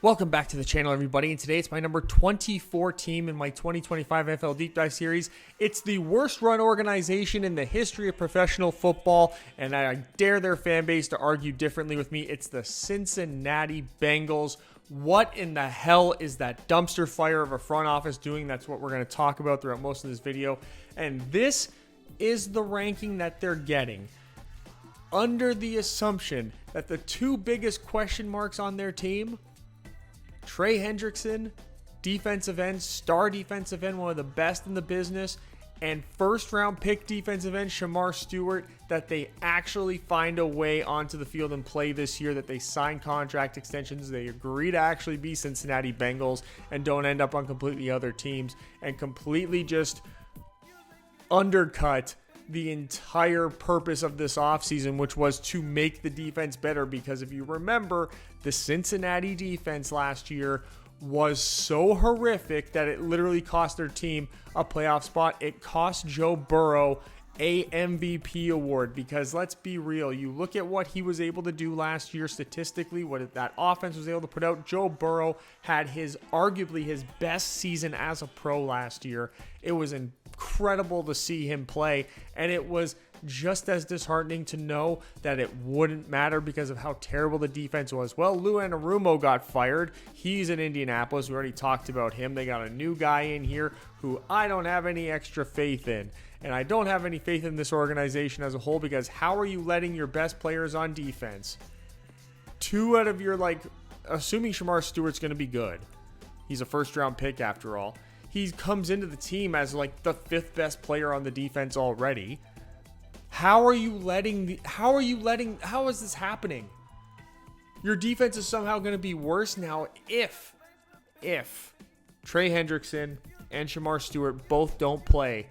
Welcome back to the channel, everybody, and today it's my number 24 team in my 2025 NFL Deep Dive Series. It's the worst run organization in the history of professional football, and I dare their fan base to argue differently with me. It's the Cincinnati Bengals. What in the hell is that dumpster fire of a front office doing? That's what we're going to talk about throughout most of this video, and this is the ranking that they're getting under the assumption that the two biggest question marks on their team, Trey Hendrickson, defensive end, star defensive end, one of the best in the business, and first round pick defensive end Shamar Stewart, that they actually find a way onto the field and play this year, that they sign contract extensions, they agree to actually be Cincinnati Bengals and don't end up on completely other teams and completely just undercut the entire purpose of this offseason, which was to make the defense better. Because if you remember, the Cincinnati defense last year was so horrific that it literally cost their team a playoff spot. It cost Joe Burrow a MVP award, because let's be real, you look at what he was able to do last year statistically, what that offense was able to put out. Joe Burrow had arguably his best season as a pro last year. It was incredible to see him play, and it was just as disheartening to know that it wouldn't matter because of how terrible the defense was. Well, Lou Anarumo got fired. He's in Indianapolis. We already talked about him. They got a new guy in here who I don't have any extra faith in. And I don't have any faith in this organization as a whole, because how are you letting your best players on defense, two out of your, assuming Shamar Stewart's going to be good. He's a first round pick after all. He comes into the team as the fifth best player on the defense already. How is this happening? Your defense is somehow going to be worse now if Trey Hendrickson and Shamar Stewart both don't play.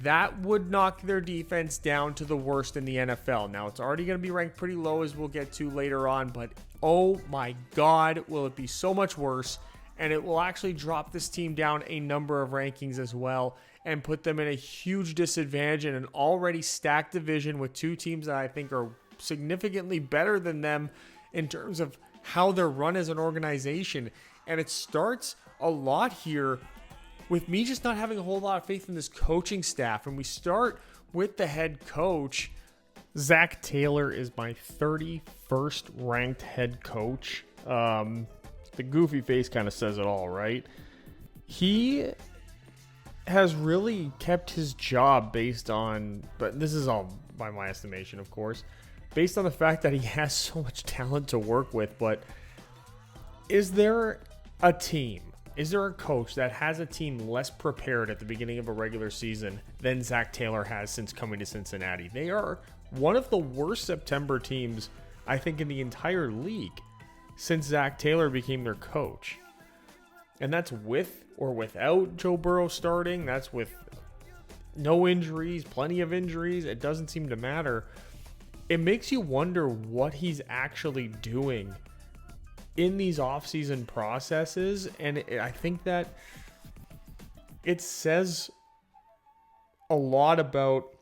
That would knock their defense down to the worst in the NFL. Now, it's already going to be ranked pretty low, as we'll get to later on, but oh my God, will it be so much worse. And it will actually drop this team down a number of rankings as well and put them in a huge disadvantage in an already stacked division with two teams that I think are significantly better than them in terms of how they're run as an organization. And it starts a lot here with me just not having a whole lot of faith in this coaching staff. And we start with the head coach. Zach Taylor is my 31st ranked head coach. The goofy face kind of says it all, right? He has really kept his job based on, but this is all by my estimation, of course, based on the fact that he has so much talent to work with. But is there a team? Is there a coach that has a team less prepared at the beginning of a regular season than Zach Taylor has since coming to Cincinnati? They are one of the worst September teams, I think, in the entire league since Zach Taylor became their coach. And that's with or without Joe Burrow starting. That's with no injuries, plenty of injuries. It doesn't seem to matter. It makes you wonder what he's actually doing in these offseason processes. And I think that it says a lot about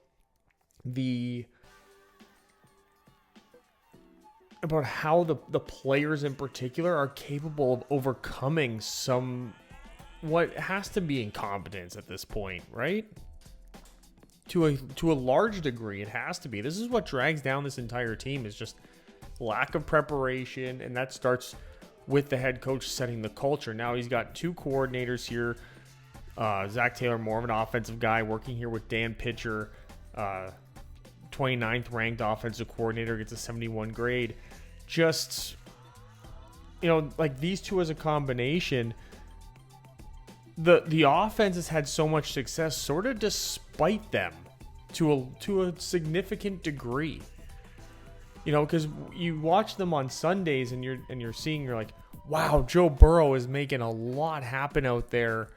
how the players in particular are capable of overcoming what has to be incompetence at this point, right? To a large degree, it has to be. This is what drags down this entire team, is just lack of preparation, and that starts with the head coach setting the culture. Now he's got two coordinators here. Zach Taylor, more of an offensive guy, working here with Dan Pitcher, 29th ranked offensive coordinator, gets a 71 grade. Just, these two as a combination, the offense has had so much success sort of despite them to a significant degree. Because you watch them on Sundays and you're like, wow, Joe Burrow is making a lot happen out there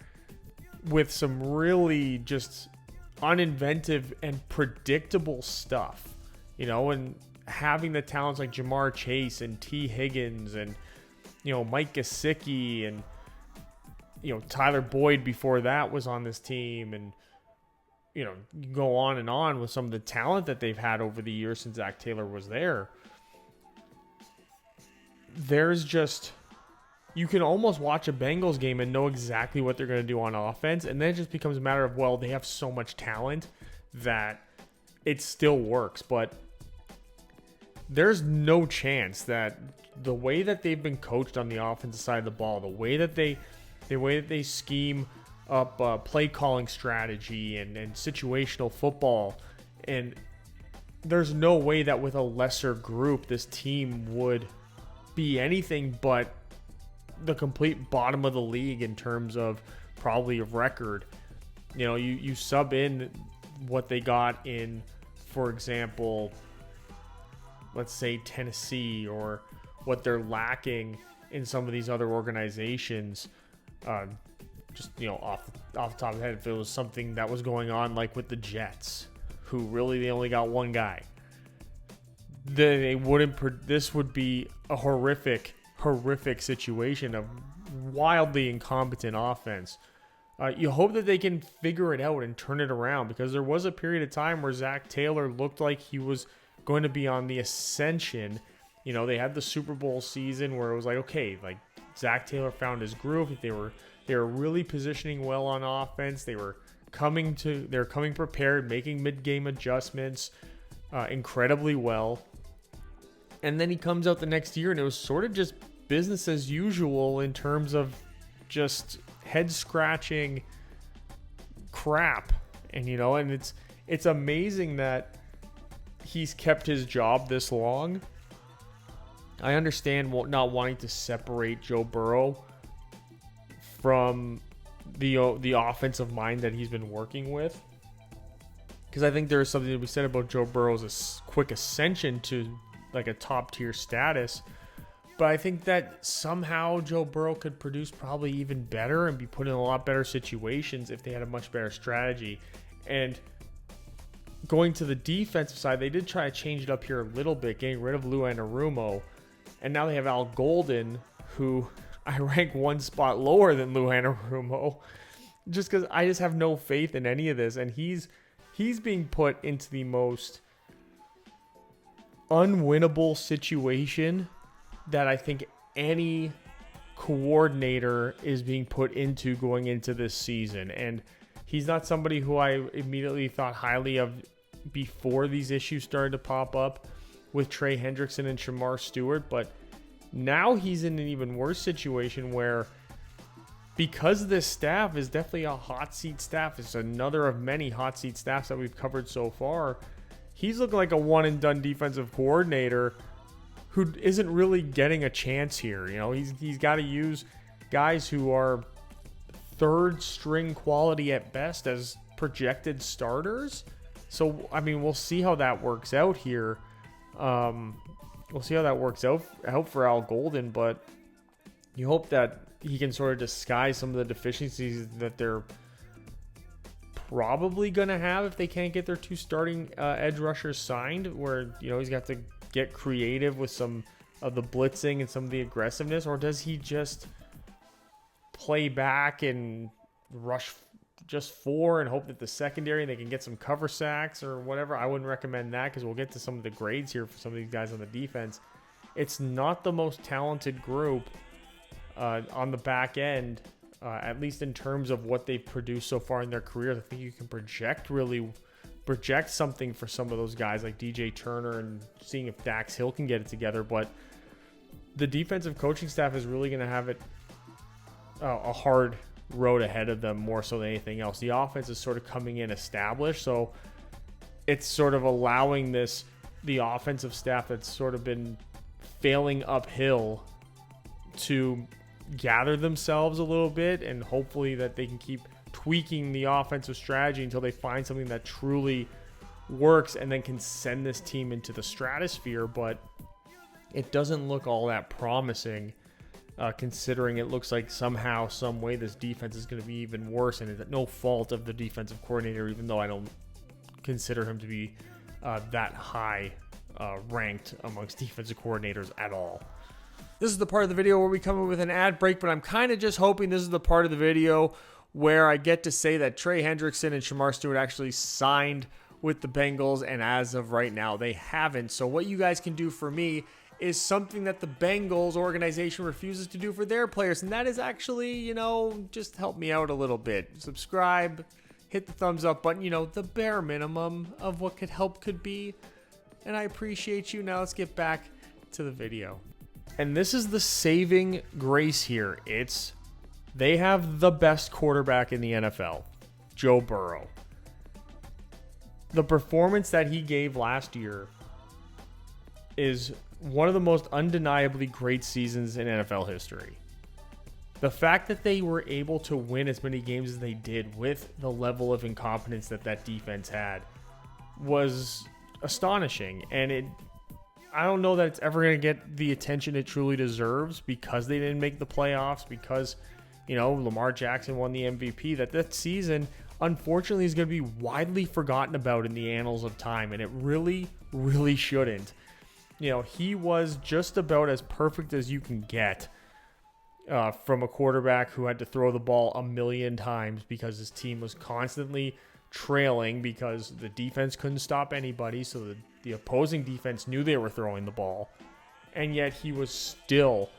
with some really just uninventive and predictable stuff, and having the talents like Jamar Chase and T. Higgins and, Mike Gesicki and, Tyler Boyd before that was on this team. And, you go on and on with some of the talent that they've had over the years since Zach Taylor was there. There's just, you can almost watch a Bengals game and know exactly what they're going to do on offense. And then it just becomes a matter of, well, they have so much talent that it still works. But there's no chance that the way that they've been coached on the offensive side of the ball, the way that they scheme up play calling strategy and situational football, and there's no way that with a lesser group this team would be anything but the complete bottom of the league in terms of probably of record. You know, you sub in what they got in, for example, let's say Tennessee, or what they're lacking in some of these other organizations. Just, you know, off the top of the head, if it was something that was going on like with the Jets, who really they only got one guy, then they wouldn't. This would be a horrific situation of wildly incompetent offense. You hope that they can figure it out and turn it around, because there was a period of time where Zach Taylor looked like he was going to be on the ascension. You know, they had the Super Bowl season where it was like, okay, like Zach Taylor found his groove. They were really positioning well on offense. They were coming prepared, making mid-game adjustments incredibly well. And then he comes out the next year, and it was sort of just business as usual in terms of just head-scratching crap. And, you know, and it's amazing that he's kept his job this long. I understand not wanting to separate Joe Burrow from the offensive mind that he's been working with, because I think there's something to be said about Joe Burrow's quick ascension to like a top tier status. But I think that somehow Joe Burrow could produce probably even better and be put in a lot better situations if they had a much better strategy. And going to the defensive side, they did try to change it up here a little bit, getting rid of Lou Anarumo. And now they have Al Golden, who I rank one spot lower than Lou Anarumo, just because I just have no faith in any of this. And he's being put into the most unwinnable situation that I think any coordinator is being put into going into this season. And he's not somebody who I immediately thought highly of before these issues started to pop up with Trey Hendrickson and Shamar Stewart, but now he's in an even worse situation where, because this staff is definitely a hot seat staff, it's another of many hot seat staffs that we've covered so far, he's looking like a one and done defensive coordinator who isn't really getting a chance here. You know, he's got to use guys who are third string quality at best as projected starters. So, I mean, we'll see how that works out here. We'll see how that works out for Al Golden, but you hope that he can sort of disguise some of the deficiencies that they're probably going to have if they can't get their two starting edge rushers signed, where, you know, he's got to get creative with some of the blitzing and some of the aggressiveness. Or does he just play back and rush just four and hope that the secondary, they can get some cover sacks or whatever? I wouldn't recommend that, because we'll get to some of the grades here for some of these guys on the defense. It's not the most talented group on the back end, at least in terms of what they've produced so far in their careers. I think you can project something for some of those guys like DJ Turner, and seeing if Dax Hill can get it together. But the defensive coaching staff is really going to have it a hard road ahead of them, more so than anything else. The offense is sort of coming in established, so it's sort of allowing the offensive staff that's sort of been failing uphill to gather themselves a little bit, and hopefully that they can keep tweaking the offensive strategy until they find something that truly works and then can send this team into the stratosphere. But it doesn't look all that promising, considering it looks like somehow, some way, this defense is going to be even worse, and it's no fault of the defensive coordinator, even though I don't consider him to be that high ranked amongst defensive coordinators at all. This is the part of the video where we come in with an ad break, but I'm kind of just hoping this is the part of the video where I get to say that Trey Hendrickson and Shamar Stewart actually signed with the Bengals, and as of right now, they haven't. So what you guys can do for me is something that the Bengals organization refuses to do for their players. And that is actually, just help me out a little bit. Subscribe, hit the thumbs up button, the bare minimum of what could be. And I appreciate you. Now let's get back to the video. And this is the saving grace here. They have the best quarterback in the NFL, Joe Burrow. The performance that he gave last year is one of the most undeniably great seasons in NFL history. The fact that they were able to win as many games as they did with the level of incompetence that defense had was astonishing. And I don't know that it's ever going to get the attention it truly deserves because they didn't make the playoffs, because, Lamar Jackson won the MVP. That season, unfortunately, is going to be widely forgotten about in the annals of time, and it really, really shouldn't. He was just about as perfect as you can get from a quarterback who had to throw the ball a million times because his team was constantly trailing because the defense couldn't stop anybody, so the opposing defense knew they were throwing the ball, and yet he was still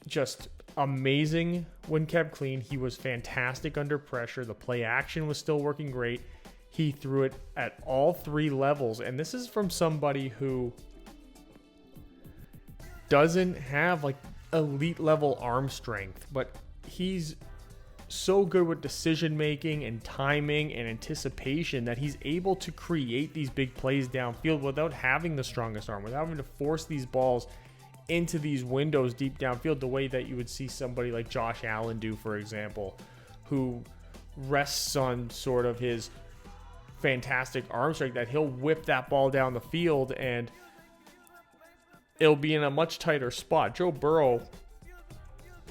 just amazing when kept clean. He was fantastic under pressure. The play action was still working great. He threw it at all three levels, and this is from somebody who doesn't have elite level arm strength, but he's so good with decision making and timing and anticipation that he's able to create these big plays downfield without having the strongest arm, without having to force these balls into these windows deep downfield the way that you would see somebody like Josh Allen do, for example, who rests on sort of his fantastic arm strength, that he'll whip that ball down the field and it'll be in a much tighter spot. Joe Burrow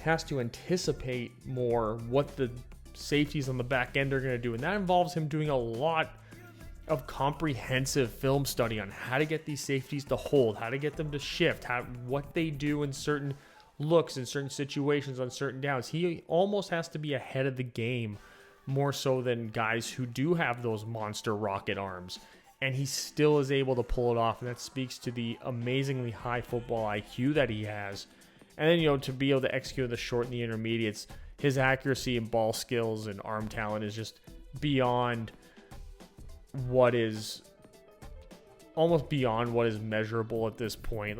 has to anticipate more what the safeties on the back end are going to do, and that involves him doing a lot of comprehensive film study on how to get these safeties to hold, how to get them to shift, what they do in certain looks, in certain situations, on certain downs. He almost has to be ahead of the game more so than guys who do have those monster rocket arms, and he still is able to pull it off, and that speaks to the amazingly high football IQ that he has. And then, to be able to execute the short and the intermediates, his accuracy and ball skills and arm talent is just beyond what is almost beyond what is measurable at this point.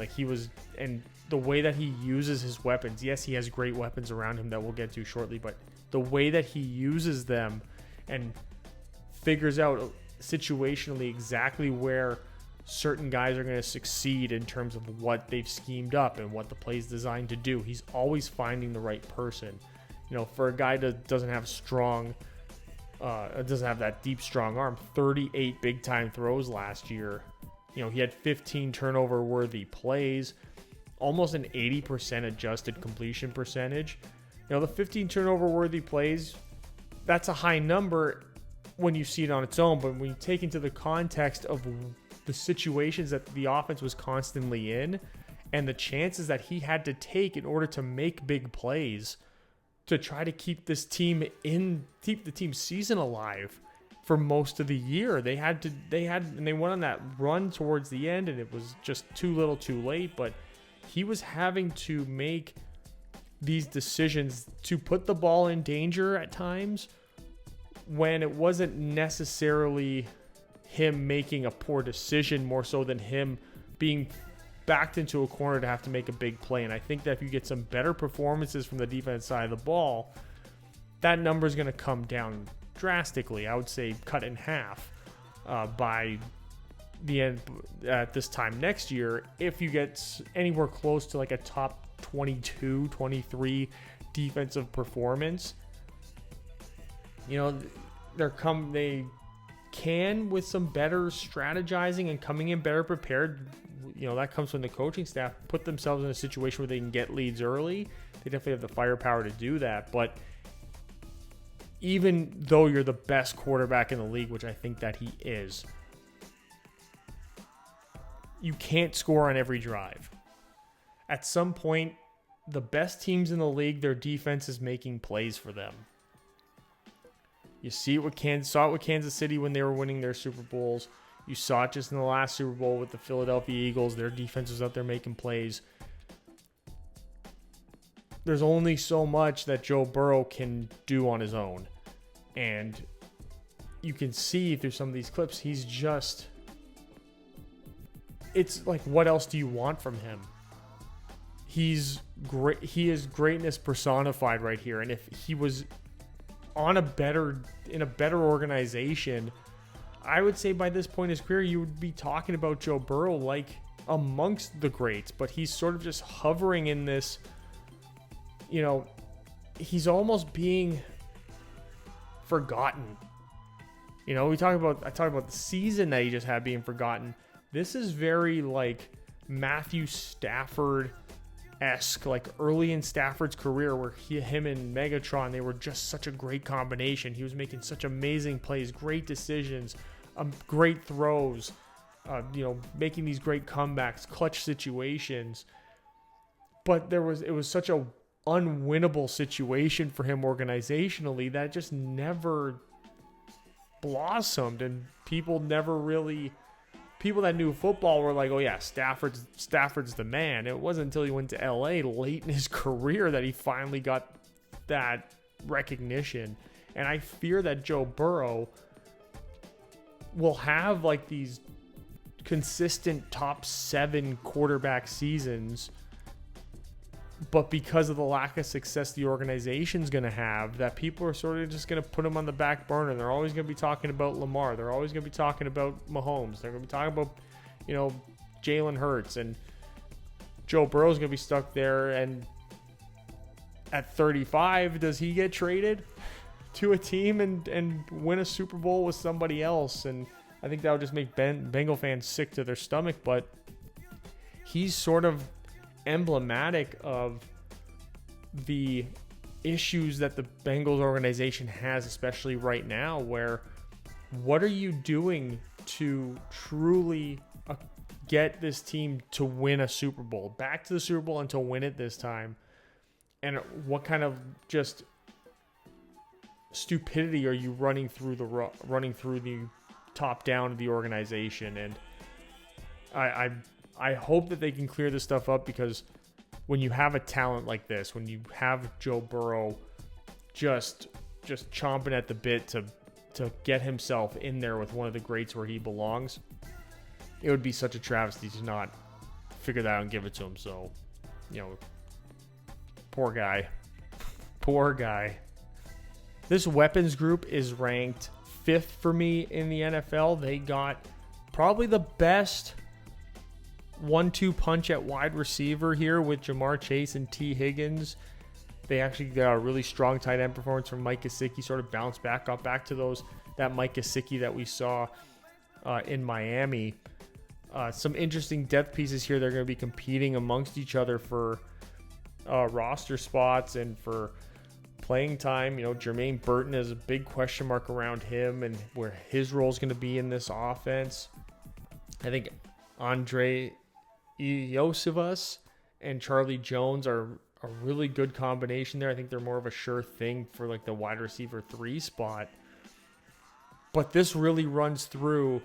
And the way that he uses his weapons, yes, he has great weapons around him that we'll get to shortly, but the way that he uses them and figures out situationally exactly where certain guys are going to succeed in terms of what they've schemed up and what the play's designed to do. He's always finding the right person. For a guy that doesn't have that deep, strong arm, 38 big-time throws last year. He had 15 turnover-worthy plays, almost an 80% adjusted completion percentage. The 15 turnover-worthy plays, that's a high number when you see it on its own, but when you take into the context of the situations that the offense was constantly in and the chances that he had to take in order to make big plays to try to keep this team keep the team's season alive for most of the year. They went on that run towards the end, and it was just too little too late, but he was having to make these decisions to put the ball in danger at times when it wasn't necessarily him making a poor decision, more so than him being backed into a corner to have to make a big play. And I think that if you get some better performances from the defense side of the ball, that number is going to come down drastically. I would say cut in half by the end at this time next year, if you get anywhere close to a top 22, 23 defensive performance. They can, with some better strategizing and coming in better prepared, that comes from the coaching staff, put themselves in a situation where they can get leads early. They definitely have the firepower to do that. But even though you're the best quarterback in the league, which I think that he is, you can't score on every drive. At some point, the best teams in the league, their defense is making plays for them. You saw it with Kansas City when they were winning their Super Bowls. You saw it just in the last Super Bowl with the Philadelphia Eagles. Their defense was out there making plays. There's only so much that Joe Burrow can do on his own. And you can see through some of these clips, he's just... It's like, what else do you want from him? He's great. He is greatness personified right here. And if he was in a better organization, I would say by this point in his career, you would be talking about Joe Burrow like amongst the greats. But he's sort of just hovering in this, he's almost being forgotten. I talk about the season that he just had being forgotten. This is very like Matthew Stafford-esque, like early in Stafford's career, where him and Megatron, they were just such a great combination. He was making such amazing plays, great decisions, great throws, making these great comebacks, clutch situations. But it was such a unwinnable situation for him organizationally that just never blossomed, and people that knew football were like, oh yeah, Stafford's the man. It wasn't until he went to LA late in his career that he finally got that recognition. And I fear that Joe Burrow will have like these consistent top 7 quarterback seasons, but because of the lack of success the organization's going to have, that people are sort of just going to put him on the back burner. They're always going to be talking about Lamar. They're always going to be talking about Mahomes. They're going to be talking about, Jalen Hurts. And Joe Burrow's going to be stuck there. And at 35, does he get traded to a team and win a Super Bowl with somebody else? And I think that would just make Bengal fans sick to their stomach. But he's sort of emblematic of the issues that the Bengals organization has, especially right now, where what are you doing to truly get this team to win a Super Bowl, back to the Super Bowl and to win it this time? And what kind of just stupidity are you running through the top down of the organization? And I hope that they can clear this stuff up, because when you have a talent like this, when you have Joe Burrow just chomping at the bit to get himself in there with one of the greats where he belongs, it would be such a travesty to not figure that out and give it to him. So, poor guy. Poor guy. This weapons group is ranked 5th for me in the NFL. They got probably the best 1-2 punch at wide receiver here with Jamar Chase and T. Higgins. They actually got a really strong tight end performance from Mike Gesicki, sort of bounced back, got back to that Mike Gesicki that we saw in Miami. Some interesting depth pieces here. They're going to be competing amongst each other for roster spots and for playing time. Jermaine Burton is a big question mark around him and where his role is going to be in this offense. I think Andre Iosivas and Charlie Jones are a really good combination there. I think they're more of a sure thing for like the wide receiver 3 spot. But this really runs through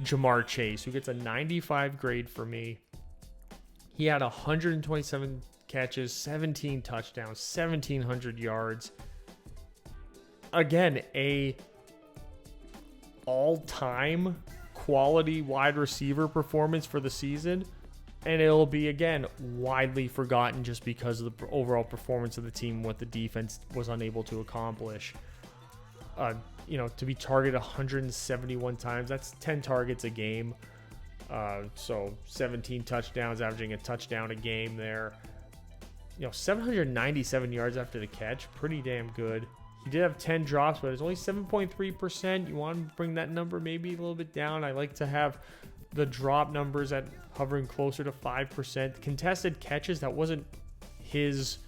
Jamar Chase, who gets a 95 grade for me. He had 127 catches, 17 touchdowns, 1,700 yards. Again, a all-time quality wide receiver performance for the season. And it'll be, again, widely forgotten just because of the overall performance of the team, what the defense was unable to accomplish. To be targeted 171 times, that's 10 targets a game. So 17 touchdowns, averaging a touchdown a game there. 797 yards after the catch, pretty damn good. He did have 10 drops, but it's only 7.3%. You want to bring that number maybe a little bit down. I like to have the drop numbers at hovering closer to 5%. Contested catches, that wasn't his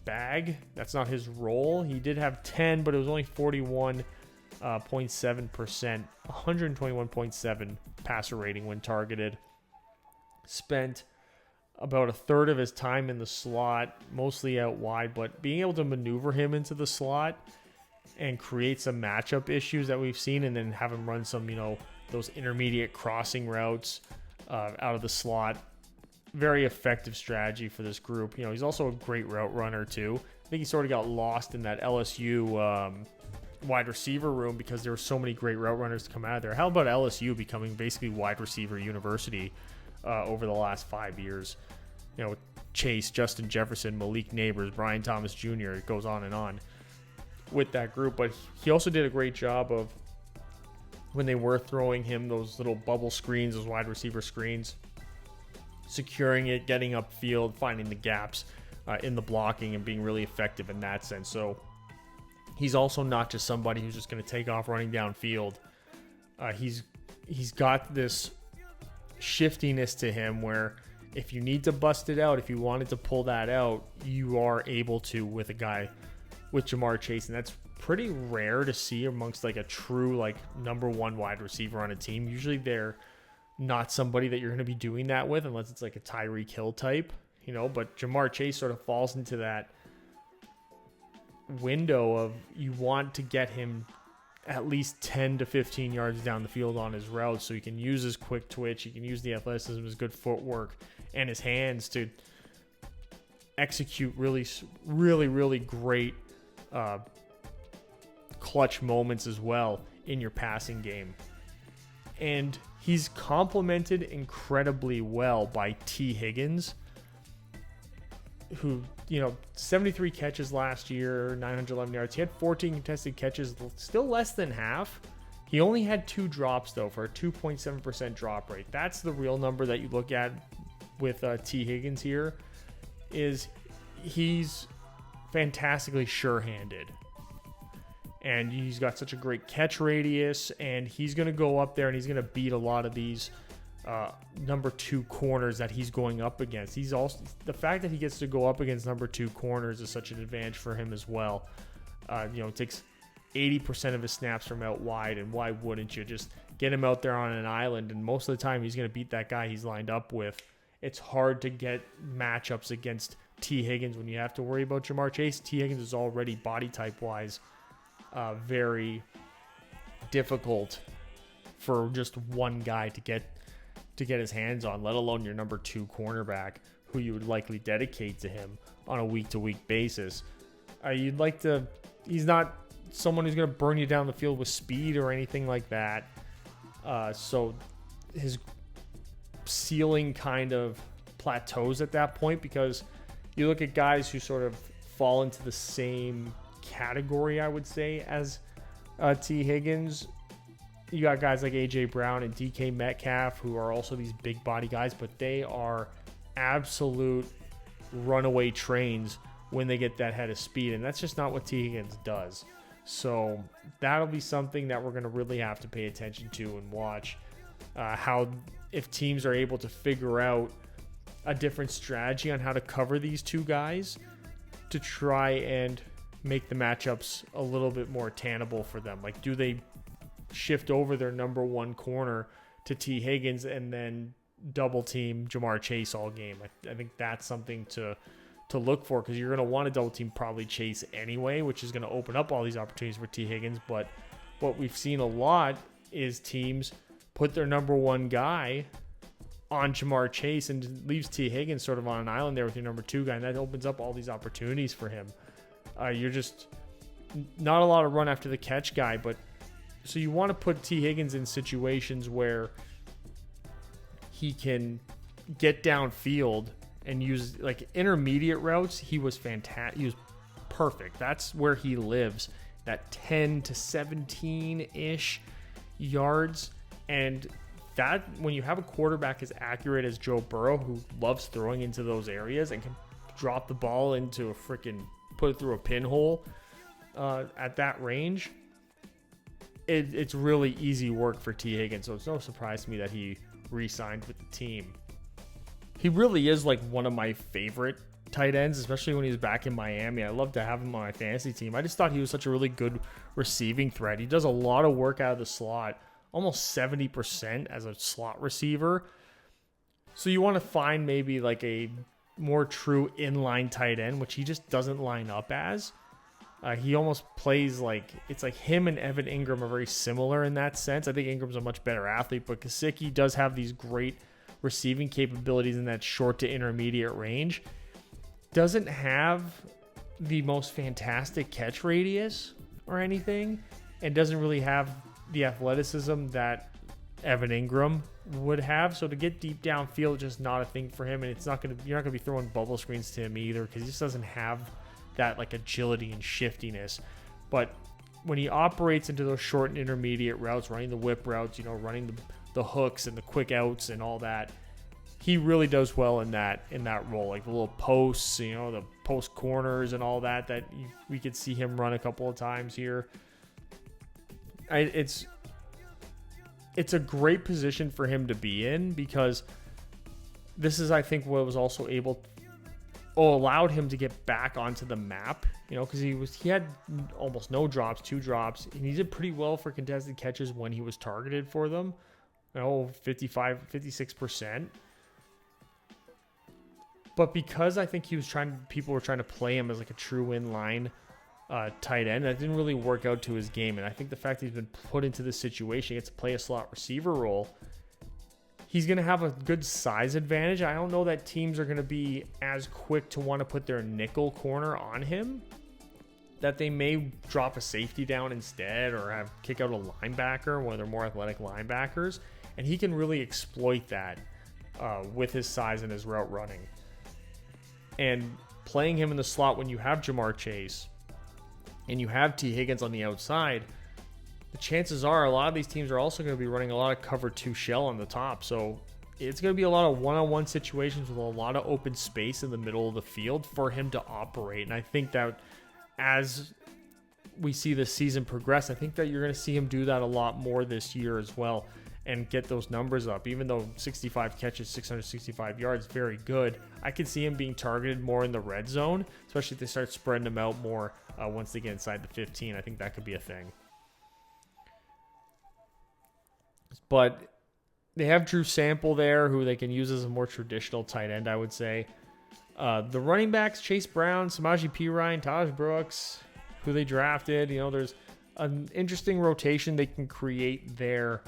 bag. That's not his role. He did have 10, but it was only 41.7%. 121.7 passer rating when targeted. Spent about a third of his time in the slot, mostly out wide, but being able to maneuver him into the slot and create some matchup issues that we've seen, and then have him run some, those intermediate crossing routes out of the slot. Very effective strategy for this group. He's also a great route runner too. I think he sort of got lost in that LSU wide receiver room because there were so many great route runners to come out of there. How about LSU becoming basically wide receiver university over the last 5 years? Chase, Justin Jefferson, Malik Neighbors, Brian Thomas Jr. It goes on and on with that group. But he also did a great job of, when they were throwing him those little bubble screens, those wide receiver screens, securing it, getting upfield, finding the gaps in the blocking, and being really effective in that sense. So he's also not just somebody who's just going to take off running downfield. He's got this shiftiness to him where if you need to bust it out, if you wanted to pull that out, you are able to with a guy with Jamar Chase. And that's pretty rare to see amongst like a true like number one wide receiver on a team. Usually they're not somebody that you're going to be doing that with unless it's like a Tyreek Hill type, but Jamar Chase sort of falls into that window of you want to get him at least 10 to 15 yards down the field on his route so he can use his quick twitch, he can use the athleticism, his good footwork, and his hands to execute really, really, really great clutch moments as well in your passing game. And he's complemented incredibly well by T. Higgins, who, 73 catches last year, 911 yards. He had 14 contested catches, still less than half. He only had 2 drops, though, for a 2.7% drop rate. That's the real number that you look at with T. Higgins here, is he's fantastically sure-handed. And he's got such a great catch radius, and he's going to go up there and he's going to beat a lot of these number 2 corners that he's going up against. He's also, the fact that he gets to go up against number 2 corners is such an advantage for him as well. It takes 80% of his snaps from out wide, and why wouldn't you just get him out there on an island? And most of the time he's going to beat that guy he's lined up with. It's hard to get matchups against T. Higgins when you have to worry about Jamar Chase. T. Higgins is already body type wise very difficult for just one guy to get his hands on, let alone your number 2 cornerback who you would likely dedicate to him on a week-to-week basis. He's not someone who's going to burn you down the field with speed or anything like that. So his ceiling kind of plateaus at that point, because you look at guys who sort of fall into the same category, I would say, as T. Higgins. You got guys like A.J. Brown and DK Metcalf, who are also these big body guys, but they are absolute runaway trains when they get that head of speed, and that's just not what T. Higgins does. So that'll be something that we're going to really have to pay attention to and watch how, if teams are able to figure out a different strategy on how to cover these 2 guys to try and make the matchups a little bit more attainable for them. Like, do they shift over their number 1 corner to T. Higgins and then double team Jamar Chase all game? I think that's something to look for, because you're going to want to double team probably Chase anyway, which is going to open up all these opportunities for T. Higgins. But what we've seen a lot is teams put their number 1 guy on Jamar Chase and leaves T. Higgins sort of on an island there with your number 2 guy, and that opens up all these opportunities for him. You're just not a lot of run after the catch guy, but so you want to put T. Higgins in situations where he can get downfield and use like intermediate routes. He was fantastic. He was perfect. That's where he lives, that 10 to 17-ish yards. And that, when you have a quarterback as accurate as Joe Burrow, who loves throwing into those areas and can drop the ball into a freaking, put it through a pinhole at that range, it's really easy work for T. Higgins. So it's no surprise to me that he re-signed with the team. He really is like one of my favorite tight ends, especially when he was back in Miami. I love to have him on my fantasy team. I just thought he was such a really good receiving threat. He does a lot of work out of the slot, almost 70% as a slot receiver. So you want to find maybe like a more true inline tight end, which he just doesn't line up as. He almost plays like it's like him and Evan Ingram are very similar in that sense. I think Ingram's a much better athlete, but Gesicki does have these great receiving capabilities in that short to intermediate range. Doesn't have the most fantastic catch radius or anything, and doesn't really have the athleticism that Evan Ingram would have. So to get deep downfield, just not a thing for him, and you're not gonna be throwing bubble screens to him either because he just doesn't have that like agility and shiftiness. But when he operates into those short and intermediate routes, running the whip routes, running the hooks and the quick outs and all that, he really does well in that role, like the little posts, the post corners and all that we could see him run a couple of times here. It's a great position for him to be in because this is, I think, what was also allowed him to get back onto the map, because he had almost no drops, 2 drops, and he did pretty well for contested catches when he was targeted for them. 56%. But because I think people were trying to play him as like a true inline tight end, that didn't really work out to his game. And I think the fact that he's been put into this situation, he gets to play a slot receiver role, he's going to have a good size advantage. I don't know that teams are going to be as quick to want to put their nickel corner on him, that they may drop a safety down instead or kick out a linebacker, one of their more athletic linebackers. And he can really exploit that with his size and his route running. And playing him in the slot when you have Jamar Chase and you have T. Higgins on the outside, the chances are a lot of these teams are also going to be running a lot of cover 2 shell on the top. So it's going to be a lot of one-on-one situations with a lot of open space in the middle of the field for him to operate. And I think that as we see the season progress, I think that you're going to see him do that a lot more this year as well and get those numbers up. Even though 65 catches, 665 yards, very good, I could see him being targeted more in the red zone, especially if they start spreading him out more once they get inside the 15. I think that could be a thing. But they have Drew Sample there, who they can use as a more traditional tight end, I would say. The running backs, Chase Brown, Samaje Perine, Taj Brooks, who they drafted. There's an interesting rotation they can create there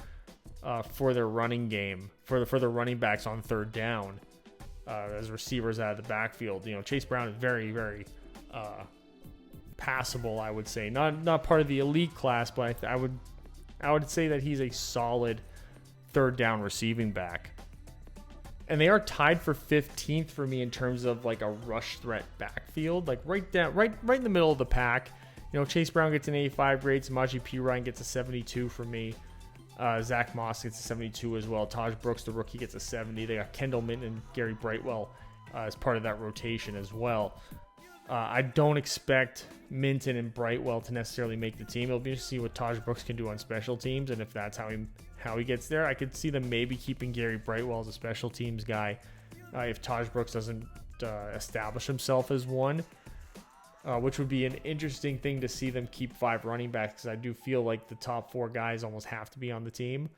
for their running game, for the running backs on third down as receivers out of the backfield. Chase Brown is very, very passable, I would say. Not part of the elite class, but I would say that he's a solid third down receiving back. And they are tied for 15th for me in terms of like a rush threat backfield, like right in the middle of the pack. Chase Brown gets an 85 grade, Samaje Perine gets a 72 for me. Zach Moss gets a 72 as well. Taj Brooks, the rookie, gets a 70. They got Kendall Minton and Gary Brightwell as part of that rotation as well. I don't expect Minton and Brightwell to necessarily make the team. It'll be interesting to see what Taj Brooks can do on special teams, and if that's how he gets there. I could see them maybe keeping Gary Brightwell as a special teams guy if Taj Brooks doesn't establish himself as one, which would be an interesting thing to see them keep 5 running backs, because I do feel like the top 4 guys almost have to be on the team.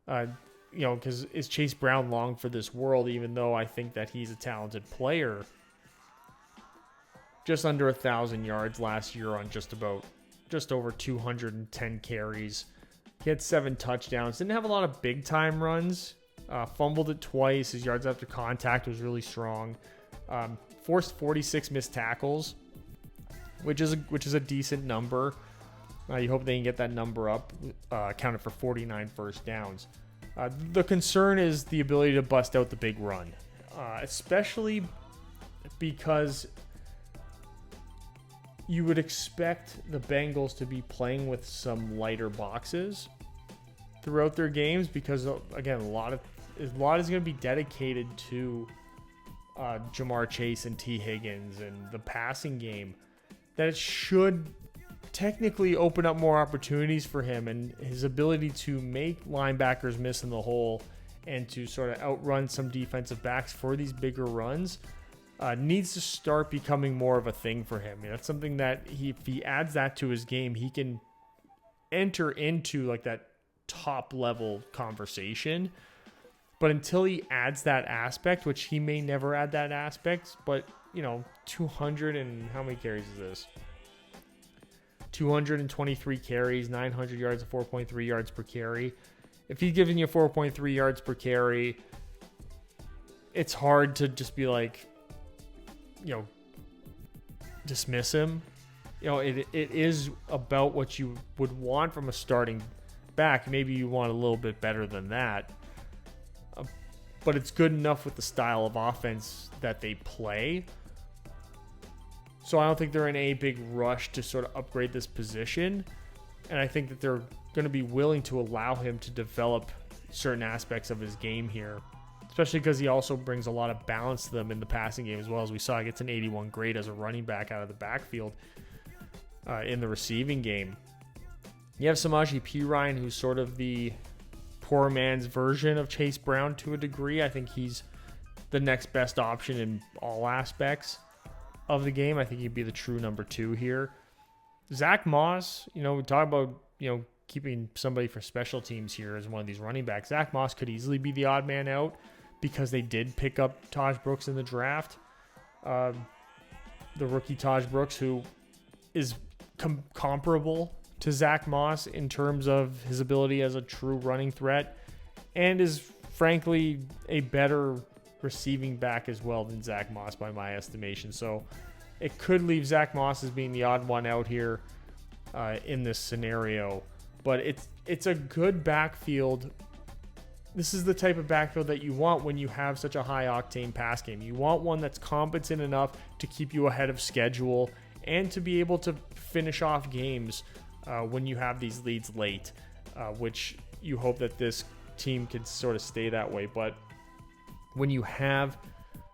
Because is Chase Brown long for this world, even though I think that he's a talented player? Just under 1,000 yards last year on just over 210 carries. He had 7 touchdowns. Didn't have a lot of big time runs. Fumbled it twice. His yards after contact was really strong. Forced 46 missed tackles, which is a decent number. You hope they can get that number up. Accounted for 49 first downs. The concern is the ability to bust out the big run, especially because you would expect the Bengals to be playing with some lighter boxes throughout their games, because again, a lot is going to be dedicated to Jamar Chase and T. Higgins and the passing game, that it should technically open up more opportunities for him, and his ability to make linebackers miss in the hole and to sort of outrun some defensive backs for these bigger runs needs to start becoming more of a thing for him. That's something that if he adds that to his game, he can enter into like that top level conversation. But until he adds that aspect, which he may never add that aspect, but 200 and how many carries is this? 223 carries, 900 yards, and 4.3 yards per carry. If he's giving you 4.3 yards per carry, it's hard to just be like, dismiss him. It is about what you would want from a starting back. Maybe you want a little bit better than that. But it's good enough with the style of offense that they play. So I don't think they're in a big rush to sort of upgrade this position. And I think that they're going to be willing to allow him to develop certain aspects of his game here. Especially because he also brings a lot of balance to them in the passing game as well. As we saw, he gets an 81 grade as a running back out of the backfield in the receiving game. You have Samaje Perine, who's sort of the poor man's version of Chase Brown to a degree. I think he's the next best option in all aspects of the game. I think he'd be the true number 2 here. Zach Moss, we talk about, keeping somebody for special teams here as one of these running backs. Zach Moss could easily be the odd man out because they did pick up Taj Brooks in the draft. The rookie Taj Brooks, who is comparable to Zach Moss in terms of his ability as a true running threat, and is frankly a better receiving back as well than Zach Moss by my estimation. So it could leave Zach Moss as being the odd one out here in this scenario. But it's a good backfield. This is the type of backfield that you want when you have such a high-octane pass game. You want one that's competent enough to keep you ahead of schedule and to be able to finish off games when you have these leads late, which you hope that this team can sort of stay that way. But when you have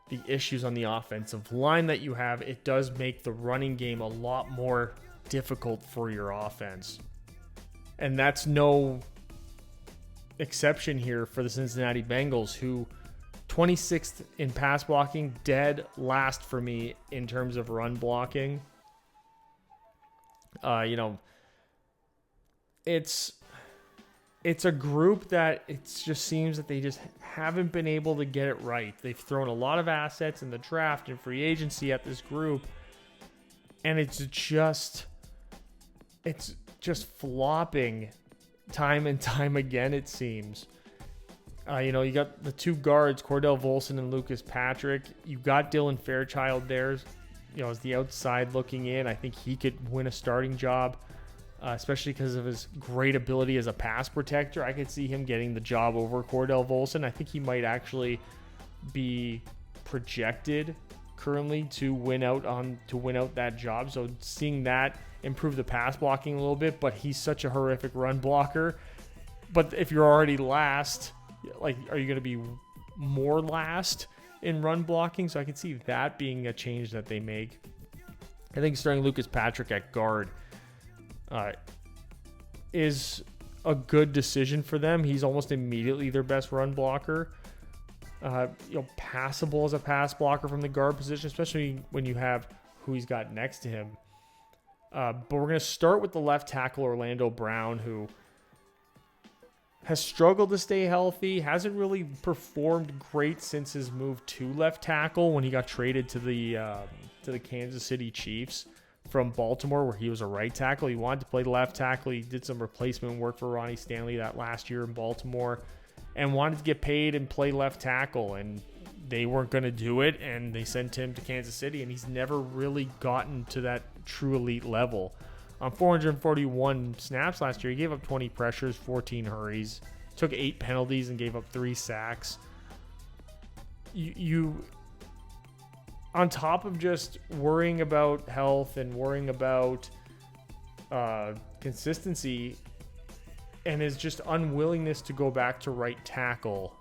the issues on the offensive line that you have, it does make the running game a lot more difficult for your offense. And that's no exception here for the Cincinnati Bengals, who 26th in pass blocking, dead last for me in terms of run blocking. It's a group that it just seems that they just haven't been able to get it right. They've thrown a lot of assets in the draft and free agency at this group, and it's just flopping time and time again, it seems. You got the 2 guards, Cordell Volson and Lucas Patrick. You got Dylan Fairchild there, as the outside looking in. I think he could win a starting job. Especially because of his great ability as a pass protector. I could see him getting the job over Cordell Volson. I think he might actually be projected currently to win out that job. So seeing that improve the pass blocking a little bit, but he's such a horrific run blocker. But if you're already last, are you going to be more last in run blocking? So I could see that being a change that they make. I think starting Lucas Patrick at guard is a good decision for them. He's almost immediately their best run blocker. Passable as a pass blocker from the guard position, especially when you have who he's got next to him. But we're going to start with the left tackle, Orlando Brown, who has struggled to stay healthy, hasn't really performed great since his move to left tackle when he got traded to the Kansas City Chiefs from Baltimore, where he was a right tackle. He wanted to play left tackle. He did some replacement work for Ronnie Stanley that last year in Baltimore and wanted to get paid and play left tackle, and they weren't going to do it, and they sent him to Kansas City, and he's never really gotten to that true elite level. On 441 snaps last year, he gave up 20 pressures, 14 hurries, took 8 penalties, and gave up 3 sacks. You on top of just worrying about health and worrying about consistency and his just unwillingness to go back to right tackle,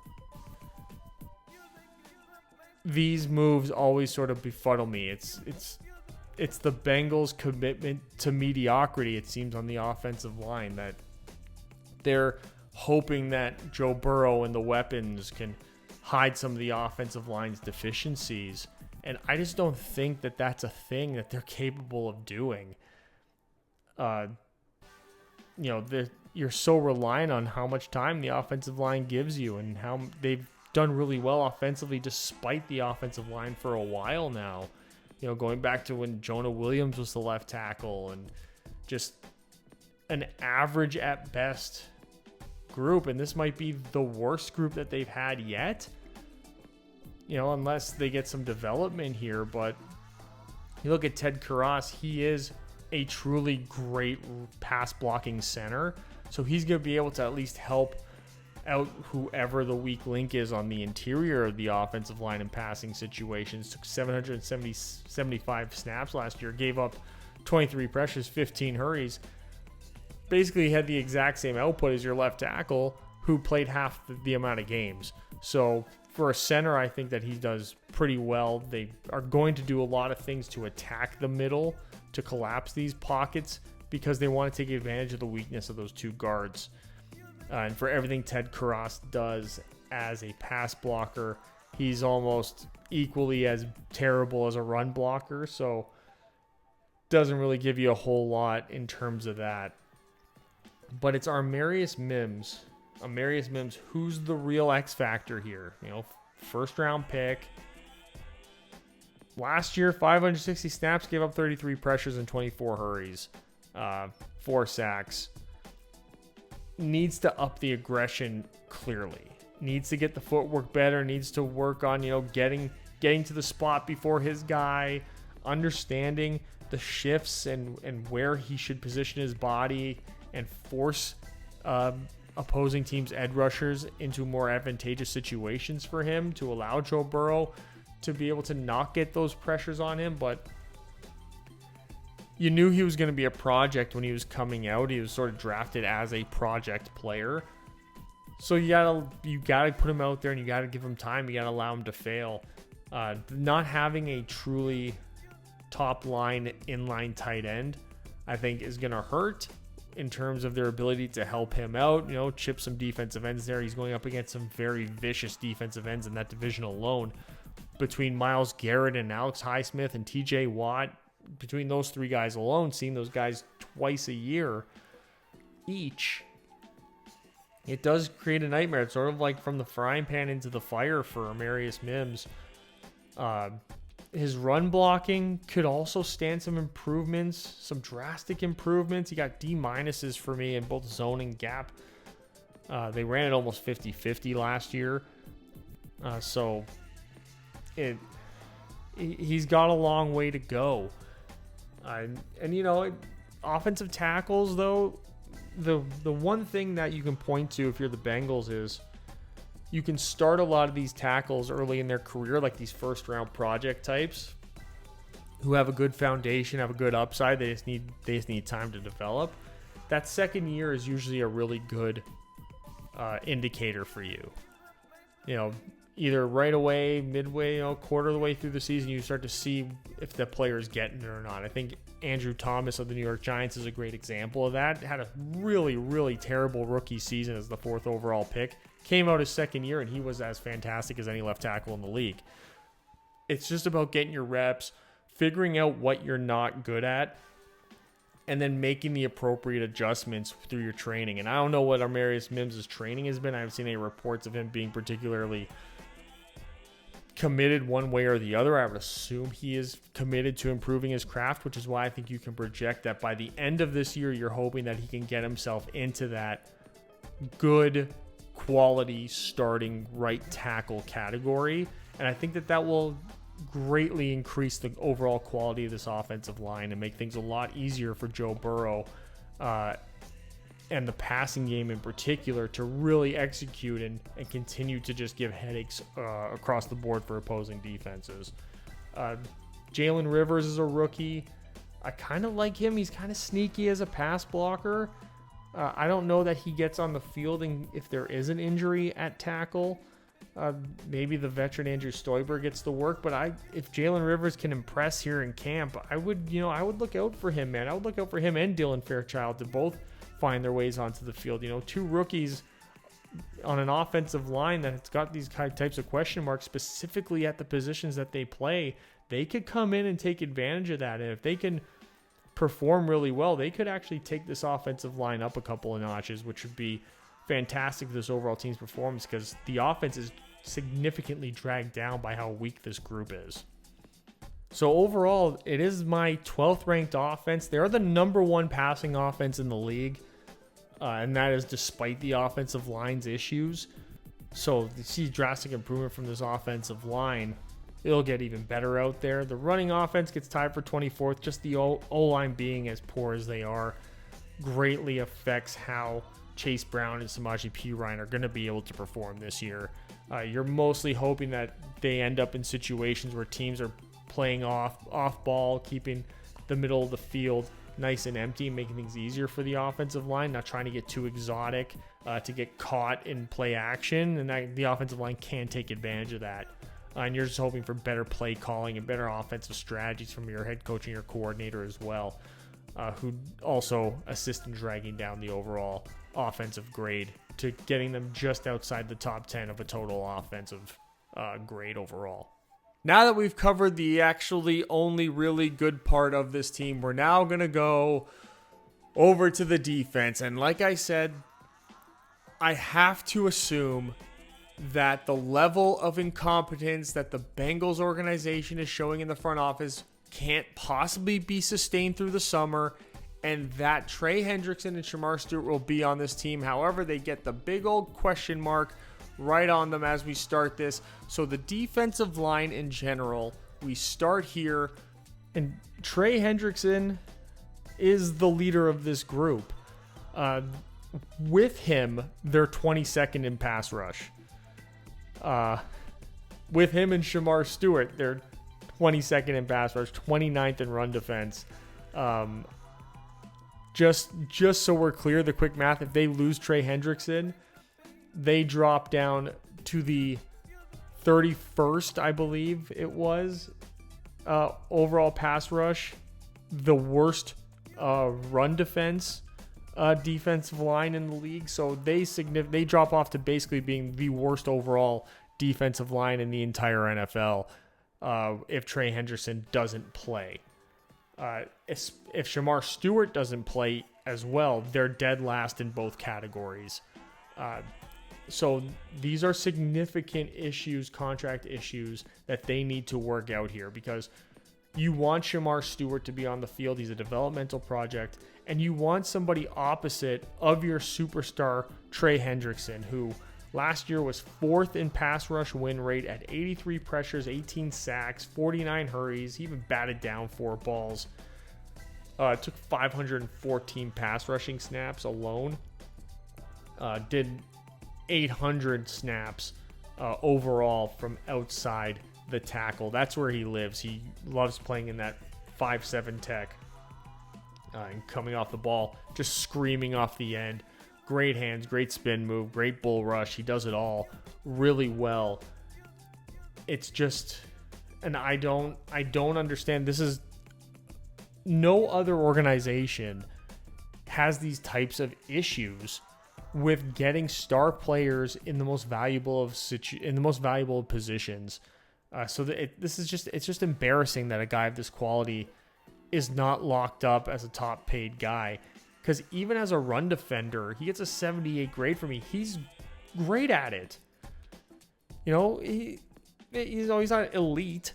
these moves always sort of befuddle me. It's the Bengals' commitment to mediocrity, it seems, on the offensive line, that they're hoping that Joe Burrow and the weapons can hide some of the offensive line's deficiencies. And I just don't think that that's a thing that they're capable of doing. You're so reliant on how much time the offensive line gives you, and how they've done really well offensively despite the offensive line for a while now. Going back to when Jonah Williams was the left tackle, and just an average at best group, and this might be the worst group that they've had yet, unless they get some development here. But you look at Ted Karras, he is a truly great pass blocking center, so he's going to be able to at least help out whoever the weak link is on the interior of the offensive line in passing situations. Took 75 snaps last year, gave up 23 pressures, 15 hurries. Basically had the exact same output as your left tackle, who played half the amount of games. So for a center, I think that he does pretty well. They are going to do a lot of things to attack the middle, to collapse these pockets, because they want to take advantage of the weakness of those two guards. And for everything Ted Karras does as a pass blocker, he's almost equally as terrible as a run blocker. So doesn't really give you a whole lot in terms of that. But it's Amarius Mims. Who's the real X factor here? First round pick. Last year, 560 snaps, gave up 33 pressures and 24 hurries, 4 sacks. Needs to up the aggression clearly. Needs to get the footwork better. Needs to work on getting to the spot before his guy, understanding the shifts and where he should position his body and force opposing teams' edge rushers into more advantageous situations for him to allow Joe Burrow to be able to not get those pressures on him. But you knew he was going to be a project when he was coming out. He was sort of drafted as a project player. So you gotta put him out there, and you gotta give him time. You gotta allow him to fail. Not having a truly top line, inline tight end, I think, is going to hurt in terms of their ability to help him out, chip some defensive ends there. He's going up against some very vicious defensive ends in that division alone. Between Myles Garrett and Alex Highsmith and TJ Watt, between those three guys alone, seeing those guys twice a year each, it does create a nightmare. It's sort of like from the frying pan into the fire for Amarius Mims. His run blocking could also stand some improvements, some drastic improvements. He got D-minuses for me in both zone and gap. They ran it almost 50-50 last year. So he's got a long way to go. Offensive tackles, though, the one thing that you can point to if you're the Bengals is you can start a lot of these tackles early in their career, like these first-round project types who have a good foundation, have a good upside. They just need time to develop. That second year is usually a really good indicator for you. Either right away, midway, quarter of the way through the season, you start to see if the player is getting it or not. I think Andrew Thomas of the New York Giants is a great example of that. Had a really, really terrible rookie season as the 4th overall pick. Came out his second year, and he was as fantastic as any left tackle in the league. It's just about getting your reps, figuring out what you're not good at, and then making the appropriate adjustments through your training. And I don't know what Amarius Mims' training has been. I haven't seen any reports of him being particularly committed one way or the other. I would assume he is committed to improving his craft, which is why I think you can project that by the end of this year, you're hoping that he can get himself into that good quality starting right tackle category. And I think that will greatly increase the overall quality of this offensive line and make things a lot easier for Joe Burrow and the passing game in particular to really execute and continue to just give headaches across the board for opposing defenses. Jalen Rivers is a rookie. I kind of like him. He's kind of sneaky as a pass blocker. I don't know that he gets on the field and if there is an injury at tackle. Maybe the veteran Andrew Stoiber gets the work, but if Jalen Rivers can impress here in camp, I would look out for him, man. I would look out for him and Dylan Fairchild to both find their ways onto the field. Two rookies on an offensive line that's got these types of question marks specifically at the positions that they play. They could come in and take advantage of that, and if they can perform really well, they could actually take this offensive line up a couple of notches, which would be fantastic for this overall team's performance because the offense is significantly dragged down by how weak this group is. So overall, it is my 12th ranked offense. They're the number one passing offense in the league. And that is despite the offensive line's issues. So you see drastic improvement from this offensive line. It'll get even better out there. The running offense gets tied for 24th. Just the O-line being as poor as they are greatly affects how Chase Brown and Samaje Perine are going to be able to perform this year. You're mostly hoping that they end up in situations where teams are playing off ball, keeping the middle of the field nice and empty, making things easier for the offensive line, not trying to get too exotic to get caught in play action, and the offensive line can take advantage of that. And you're just hoping for better play calling and better offensive strategies from your head coach and your coordinator as well, who also assist in dragging down the overall offensive grade to getting them just outside the top 10 of a total offensive grade overall. Now that we've covered the actually only really good part of this team, we're now going to go over to the defense. And like I said, I have to assume that the level of incompetence that the Bengals organization is showing in the front office can't possibly be sustained through the summer, and that Trey Hendrickson and Shamar Stewart will be on this team. However, they get the big old question mark right on them as we start this. So the defensive line in general, we start here, and Trey Hendrickson is the leader of this group. With him, they're 22nd in pass rush. With him and Shamar Stewart, they're 22nd in pass rush, 29th in run defense. Just so we're clear, the quick math, if they lose Trey Hendrickson, they drop down to the 31st, I believe it was, overall pass rush, the worst run defense defensive line in the league. So they drop off to basically being the worst overall defensive line in the entire NFL if Trey Hendrickson doesn't play. If Shamar Stewart doesn't play as well, they're dead last in both categories. So these are significant issues, contract issues that they need to work out here, because you want Shamar Stewart to be on the field. He's a developmental project, and you want somebody opposite of your superstar Trey Hendrickson, who last year was 4th in pass rush win rate at 83 pressures, 18 sacks, 49 hurries. He even batted down 4 balls. Took 514 pass rushing snaps alone. Did 800 snaps overall from outside the tackle. That's where he lives. He loves playing in that 5-7 tech and coming off the ball, just screaming off the end. Great hands, great spin move, great bull rush. He does it all really well. It's just, and I don't understand. This is, no other organization has these types of issues with getting star players in the most valuable of positions. It's just embarrassing that a guy of this quality is not locked up as a top paid guy. Because even as a run defender, he gets a 78 grade for me. He's great at it. You know, he's not elite.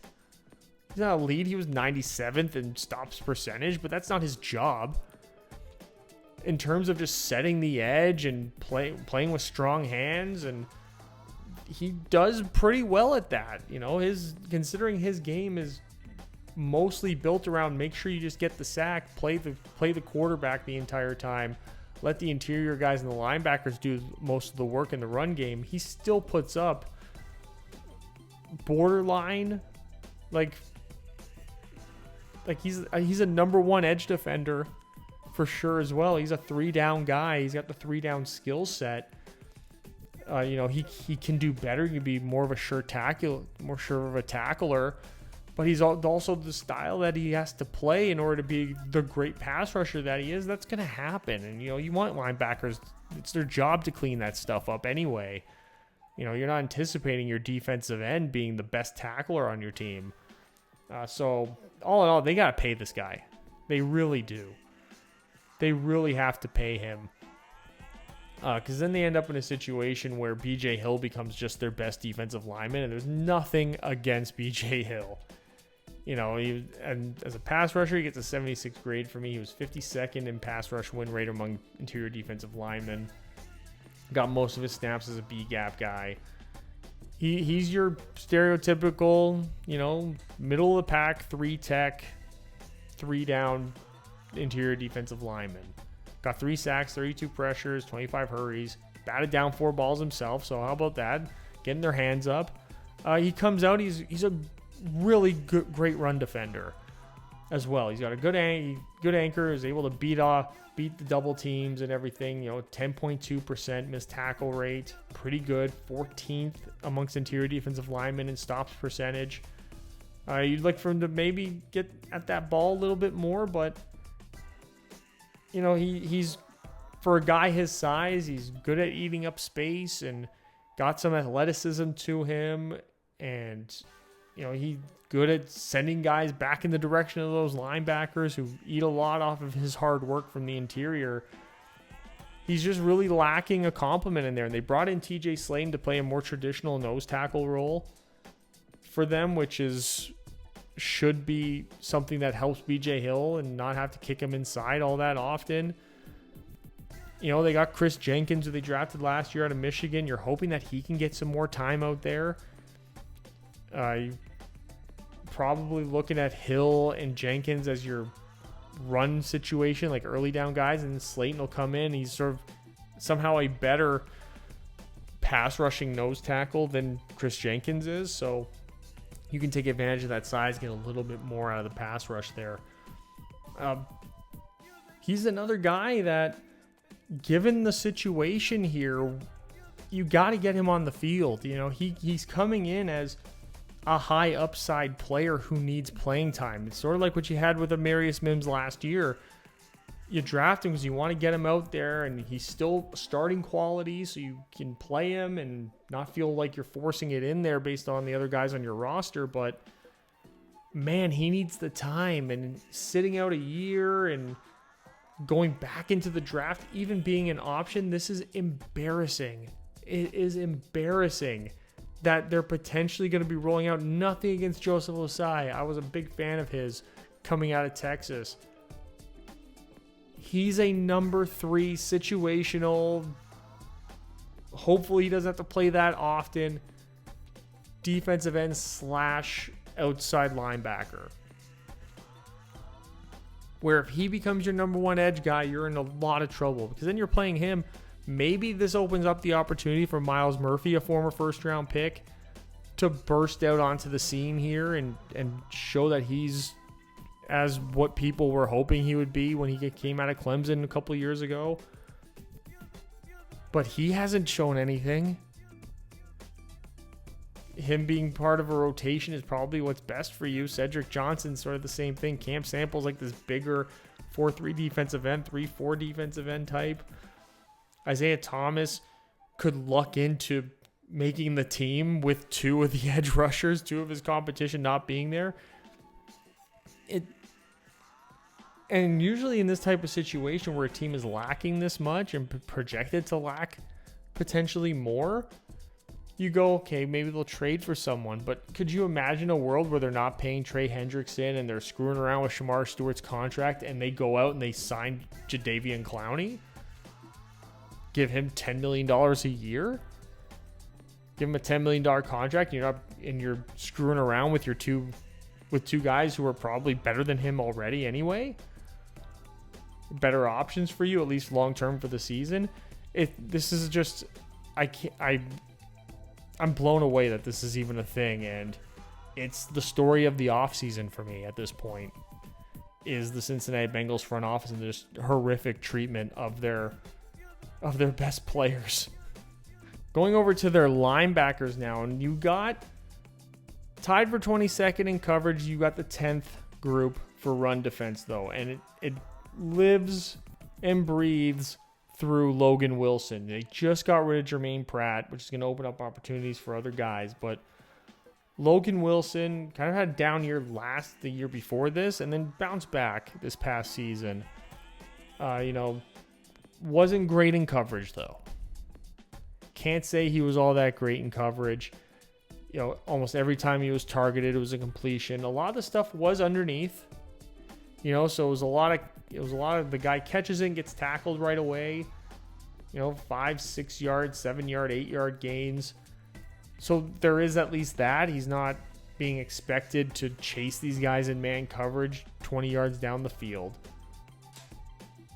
He's not elite. He was 97th in stops percentage, but that's not his job. In terms of just setting the edge and playing with strong hands, and he does pretty well at that. You know, considering his game is mostly built around make sure you just get the sack, play the quarterback the entire time, let the interior guys and the linebackers do most of the work in the run game. He still puts up borderline, like he's a number 1 edge defender for sure as well. He's a 3-down guy. He's got the 3-down skill set. You know, he can do better. He can be more of a sure of a tackler. But he's also the style that he has to play in order to be the great pass rusher that he is. That's going to happen. And, you know, you want linebackers. It's their job to clean that stuff up anyway. You know, you're not anticipating your defensive end being the best tackler on your team. So, all in all, they got to pay this guy. They really do. They really have to pay him. Because then they end up in a situation where B.J. Hill becomes just their best defensive lineman. And there's nothing against B.J. Hill. And as a pass rusher, he gets a 76 grade for me. He was 52nd in pass rush win rate among interior defensive linemen. Got most of his snaps as a B-gap guy. He's your stereotypical, middle of the pack, 3 tech, 3 down interior defensive lineman. Got 3 sacks, 32 pressures, 25 hurries. Batted down 4 balls himself, so how about that? Getting their hands up. He comes out, he's a really great run defender as well. He's got a good anchor, is able to beat the double teams and everything. 10.2% missed tackle rate, pretty good. 14th amongst interior defensive linemen in stops percentage. You'd like for him to maybe get at that ball a little bit more, but he's, for a guy his size, he's good at eating up space and got some athleticism to him, and he's good at sending guys back in the direction of those linebackers who eat a lot off of his hard work from the interior. He's just really lacking a complement in there. And they brought in TJ Slaton to play a more traditional nose tackle role for them, which should be something that helps BJ Hill and not have to kick him inside all that often. They got Chris Jenkins, who they drafted last year out of Michigan. You're hoping that he can get some more time out there. Probably looking at Hill and Jenkins as your run situation, like early down guys, and Slaton will come in. He's sort of somehow a better pass rushing nose tackle than Chris Jenkins is, so you can take advantage of that size, get a little bit more out of the pass rush there. He's another guy that, given the situation here, you got to get him on the field. He's coming in as a high upside player who needs playing time. It's sort of like what you had with Amarius Mims last year. You draft him because you want to get him out there, and he's still starting quality, so you can play him and not feel like you're forcing it in there based on the other guys on your roster. But man, he needs the time, and sitting out a year and going back into the draft, even being an option, this is embarrassing. It is embarrassing that they're potentially going to be rolling out. Nothing against Joseph Ossai. I was a big fan of his coming out of Texas. He's a number 3 situational. Hopefully he doesn't have to play that often. Defensive end / outside linebacker. Where if he becomes your number 1 edge guy, you're in a lot of trouble, because then you're playing him. Maybe this opens up the opportunity for Myles Murphy, a former first-round pick, to burst out onto the scene here and show that he's as what people were hoping he would be when he came out of Clemson a couple of years ago. But he hasn't shown anything. Him being part of a rotation is probably what's best for you. Cedric Johnson's sort of the same thing. Camp Sample's like this bigger 4-3 defensive end, 3-4 defensive end type. Isaiah Thomas could luck into making the team with 2 of the edge rushers, 2 of his competition not being there. And usually in this type of situation where a team is lacking this much and projected to lack potentially more, you go, okay, maybe they'll trade for someone. But could you imagine a world where they're not paying Trey Hendrickson and they're screwing around with Shamar Stewart's contract, and they go out and they sign Jadeveon Clowney? Give him $10 million a year? Give him a $10 million contract, and you're screwing around with two guys who are probably better than him already anyway? Better options for you, at least long term for the season. This is just, I'm blown away that this is even a thing, and it's the story of the offseason for me at this point, is the Cincinnati Bengals front office and just horrific treatment of their best players. Going over to their linebackers now, and you got tied for 22nd in coverage. You got the 10th group for run defense, though, and it lives and breathes through Logan Wilson. They just got rid of Jermaine Pratt, which is going to open up opportunities for other guys, but Logan Wilson kind of had a down year the year before this, and then bounced back this past season. Wasn't great in coverage, though. Can't say he was all that great in coverage. almost every time he was targeted, it was a completion. A lot of the stuff was underneath, so it was a lot of the guy catches it and gets tackled right away, 5, 6 yards, 7 yard, 8 yard gains. So there is at least that. He's not being expected to chase these guys in man coverage 20 yards down the field.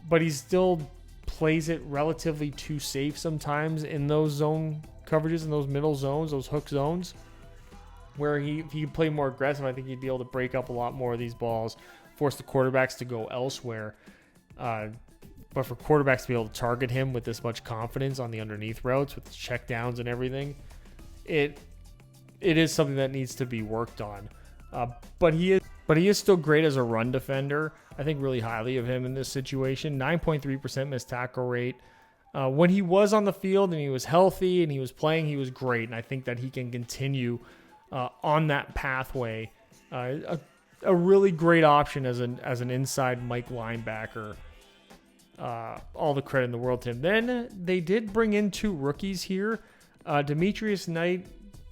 But he still plays it relatively too safe sometimes in those zone coverages, in those middle zones, those hook zones, where if he could play more aggressive, I think he'd be able to break up a lot more of these balls, force the quarterbacks to go elsewhere. But for quarterbacks to be able to target him with this much confidence on the underneath routes with check downs and everything, it is something that needs to be worked on. But he is still great as a run defender. I think really highly of him in this situation. 9.3% missed tackle rate. When he was on the field and he was healthy and he was playing, he was great. And I think that he can continue on that pathway. A really great option as an inside Mike linebacker. All the credit in the world to him. Then they did bring in 2 rookies here. Demetrius Knight,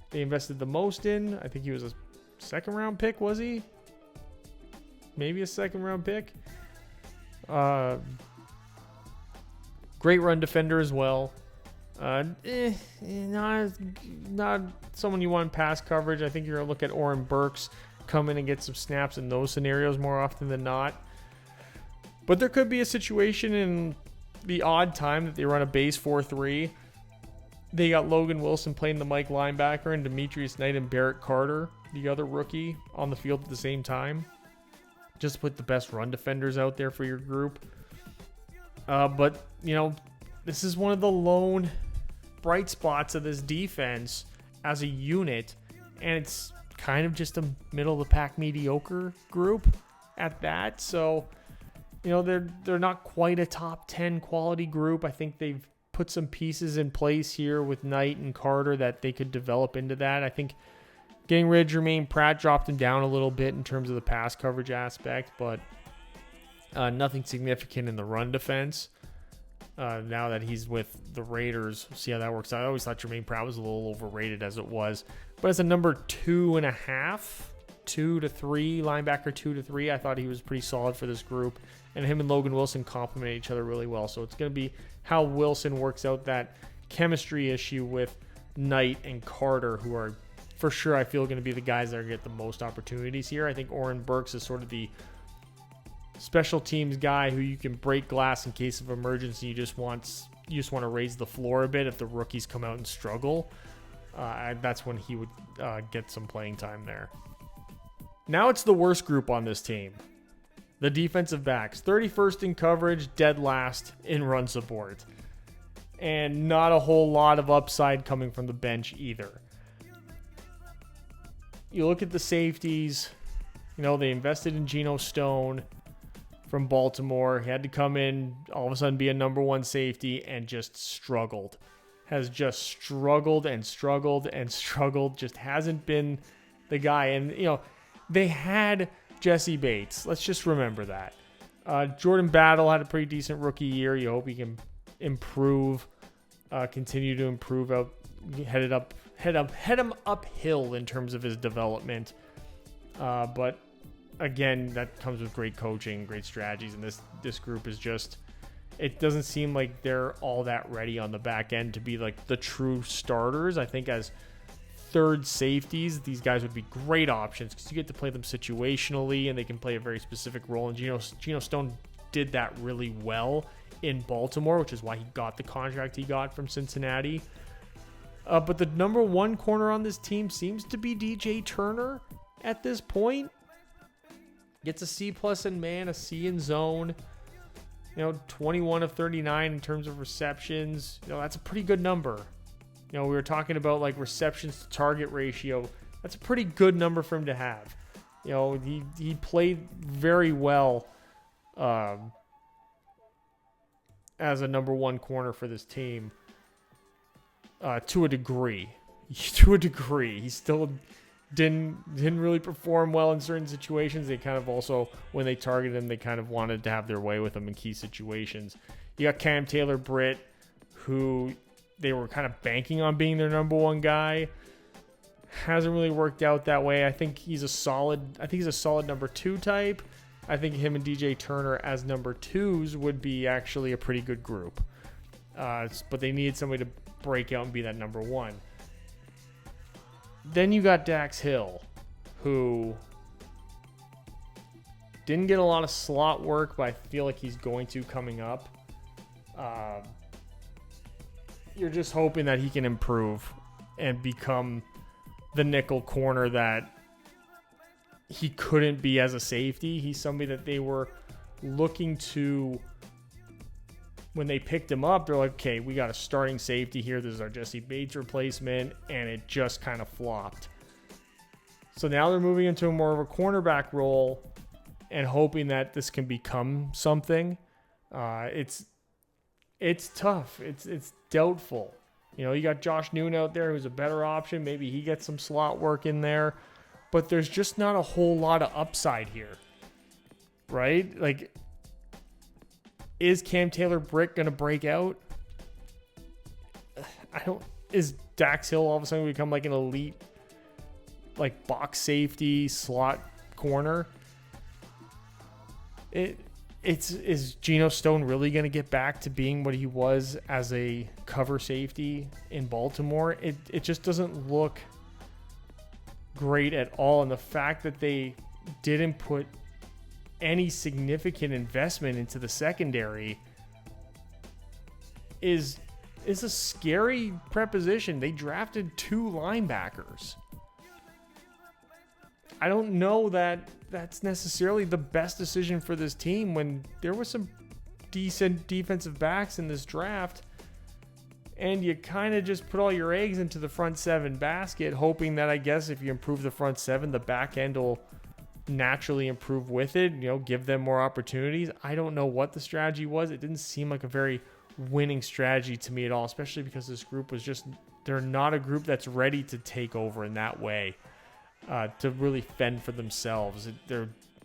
they invested the most in. I think he was a second round pick, was he? Maybe a second round pick. Great run defender as well. Not someone you want in pass coverage. I think you're going to look at Oren Burks come in and get some snaps in those scenarios more often than not. But there could be a situation in the odd time that they run a base 4-3. They got Logan Wilson playing the Mike linebacker and Demetrius Knight and Barrett Carter, the other rookie, on the field at the same time. Just put the best run defenders out there for your group. But, this is one of the lone bright spots of this defense as a unit. And it's kind of just a middle-of-the-pack mediocre group at that. So, they're not quite a top 10 quality group. I think they've put some pieces in place here with Knight and Carter that they could develop into that. I think getting rid of Jermaine Pratt dropped him down a little bit in terms of the pass coverage aspect, but nothing significant in the run defense. Now that he's with the Raiders, we'll see how that works out. I always thought Jermaine Pratt was a little overrated as it was, but as a number 2.5, 2 to 3, linebacker 2 to 3, I thought he was pretty solid for this group. And him and Logan Wilson complement each other really well. So it's going to be how Wilson works out that chemistry issue with Knight and Carter, who are for sure, I feel, going to be the guys that are going to get the most opportunities here. I think Oren Burks is sort of the special teams guy who you can break glass in case of emergency. You just want to raise the floor a bit if the rookies come out and struggle. That's when he would get some playing time there. Now it's the worst group on this team. The defensive backs, 31st in coverage, dead last in run support. And not a whole lot of upside coming from the bench either. You look at the safeties, they invested in Geno Stone from Baltimore. He had to come in, all of a sudden be a number 1 safety, and just struggled. Has just struggled and struggled and struggled. Just hasn't been the guy. And, they had Jesse Bates. Let's just remember that. Jordan Battle had a pretty decent rookie year. You hope he can improve, continue to improve head him uphill in terms of his development. But again, that comes with great coaching, great strategies, and this group is just, it doesn't seem like they're all that ready on the back end to be like the true starters. I think as third safeties, these guys would be great options because you get to play them situationally and they can play a very specific role. And Geno Stone did that really well in Baltimore, which is why he got the contract he got from Cincinnati. But the number 1 corner on this team seems to be DJ Turner at this point. Gets a C+ in man, a C in zone. 21 of 39 in terms of receptions. That's a pretty good number. We were talking about like receptions to target ratio. That's a pretty good number for him to have. He played very well as a number 1 corner for this team to a degree. He still didn't really perform well in certain situations. They kind of also, when they targeted him, they kind of wanted to have their way with him in key situations. You got Cam Taylor-Britt, who they were kind of banking on being their number 1 guy. hasn't really worked out that way. I think he's a solid number 2 type. I think him and DJ Turner as number 2s would be actually a pretty good group. But they need somebody to break out and be that number 1. Then you got Dax Hill, who didn't get a lot of slot work, but I feel like he's going to coming up. You're just hoping that he can improve and become the nickel corner that he couldn't be as a safety. He's somebody that they were looking to, when they picked him up, they're like, okay, we got a starting safety here. This is our Jesse Bates replacement, and it just kind of flopped. So now they're moving into more of a cornerback role and hoping that this can become something. It's tough. It's doubtful. You know, you got Josh Noon out there who's a better option. Maybe he gets some slot work in there. But there's just not a whole lot of upside here. Right? Like, is Cam Taylor-Britt going to break out? Is Dax Hill all of a sudden become like an elite, like, box safety slot corner? Is Geno Stone really going to get back to being what he was as a cover safety in Baltimore? It just doesn't look great at all. And the fact that they didn't put any significant investment into the secondary is a scary preposition. They drafted 2 linebackers. I don't know that that's necessarily the best decision for this team when there were some decent defensive backs in this draft, and you kind of just put all your eggs into the front 7 basket, hoping that, I guess, if you improve the front 7, the back end will naturally improve with it, you know, give them more opportunities. I don't know what the strategy was. It didn't seem like a very winning strategy to me at all, especially because this group was just, they're not a group that's ready to take over in that way. To really fend for themselves.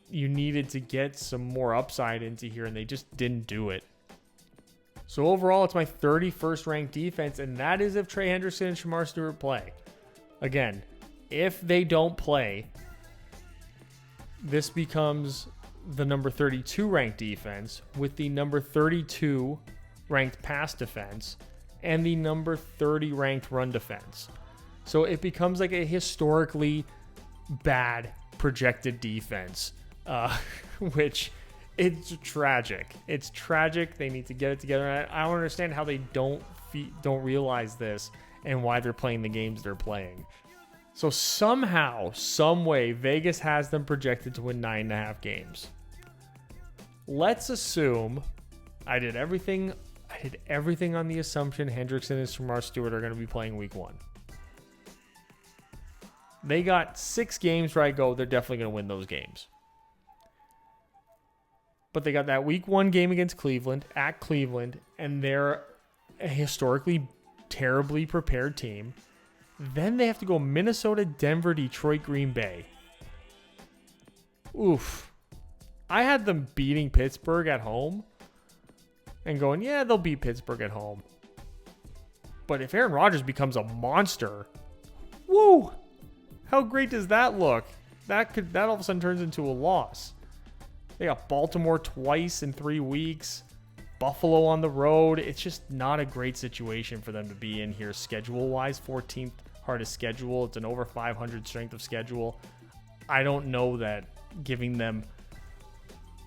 You needed to get some more upside into here, and they just didn't do it. So overall, it's my 31st ranked defense, and that is if Trey Hendrickson and Shamar Stewart play. Again, if they don't play, this becomes the number 32 ranked defense with the number 32 ranked pass defense and the number 30 ranked run defense. So it becomes like a historically bad projected defense, which it's tragic. It's tragic. They need to get it together. I don't understand how they don't realize this and why they're playing the games they're playing. So somehow, some way, Vegas has them projected to win 9.5 games. Let's assume I did everything on the assumption Hendrickson and Shamar Stewart are going to be playing week 1. They got 6 games where I go, they're definitely going to win those games. But they got that week 1 game against Cleveland, at Cleveland, and they're a historically terribly prepared team. Then they have to go Minnesota, Denver, Detroit, Green Bay. Oof. I had them beating Pittsburgh at home and going, yeah, they'll beat Pittsburgh at home. But if Aaron Rodgers becomes a monster, woo! How great does that look? That all of a sudden turns into a loss. They got Baltimore twice in 3 weeks. Buffalo on the road. It's just not a great situation for them to be in here schedule-wise. 14th hardest schedule. It's an over 500 strength of schedule. I don't know that giving them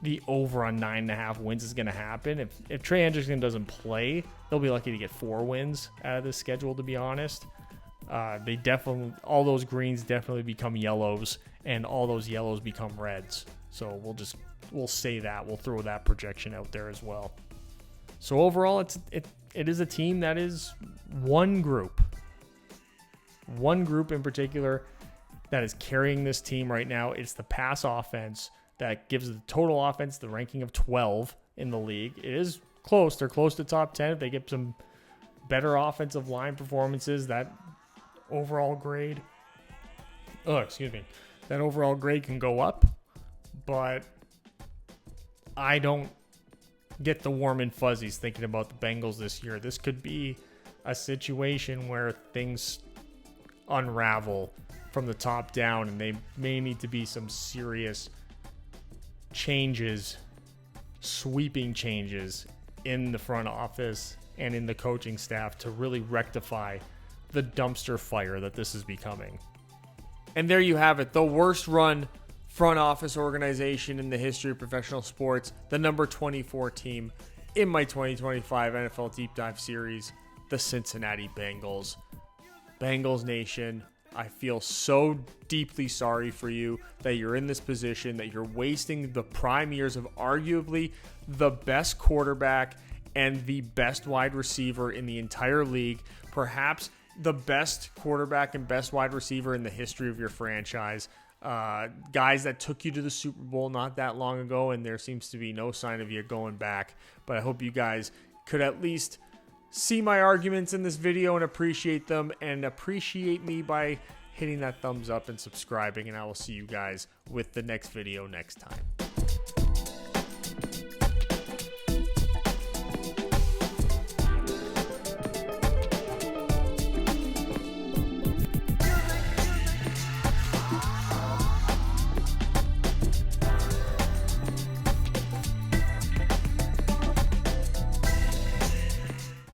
the over on 9.5 wins is going to happen. If Trey Hendrickson doesn't play, they'll be lucky to get 4 wins out of this schedule, to be honest. All those greens definitely become yellows, and all those yellows become reds. So we'll say that. We'll throw that projection out there as well. So overall, it is a team that is one group in particular that is carrying this team right now. It's the pass offense that gives the total offense the ranking of 12 in the league. It is close. They're close to top 10. If they get some better offensive line performances, that overall grade can go up. But I don't get the warm and fuzzies thinking about the Bengals this year. This could be a situation where things unravel from the top down, and they may need to be some serious changes, sweeping changes in the front office and in the coaching staff to really rectify the dumpster fire that this is becoming. And there you have it, the worst run front office organization in the history of professional sports, the number 24 team in my 2025 NFL Deep Dive series, the Cincinnati Bengals. Bengals Nation, I feel so deeply sorry for you that you're in this position, that you're wasting the prime years of arguably the best quarterback and the best wide receiver in the entire league, perhaps the best quarterback and best wide receiver in the history of your franchise. Guys that took you to the Super Bowl not that long ago, and there seems to be no sign of you going back. But I hope you guys could at least see my arguments in this video and appreciate them, and appreciate me by hitting that thumbs up and subscribing. And I will see you guys with the next video next time.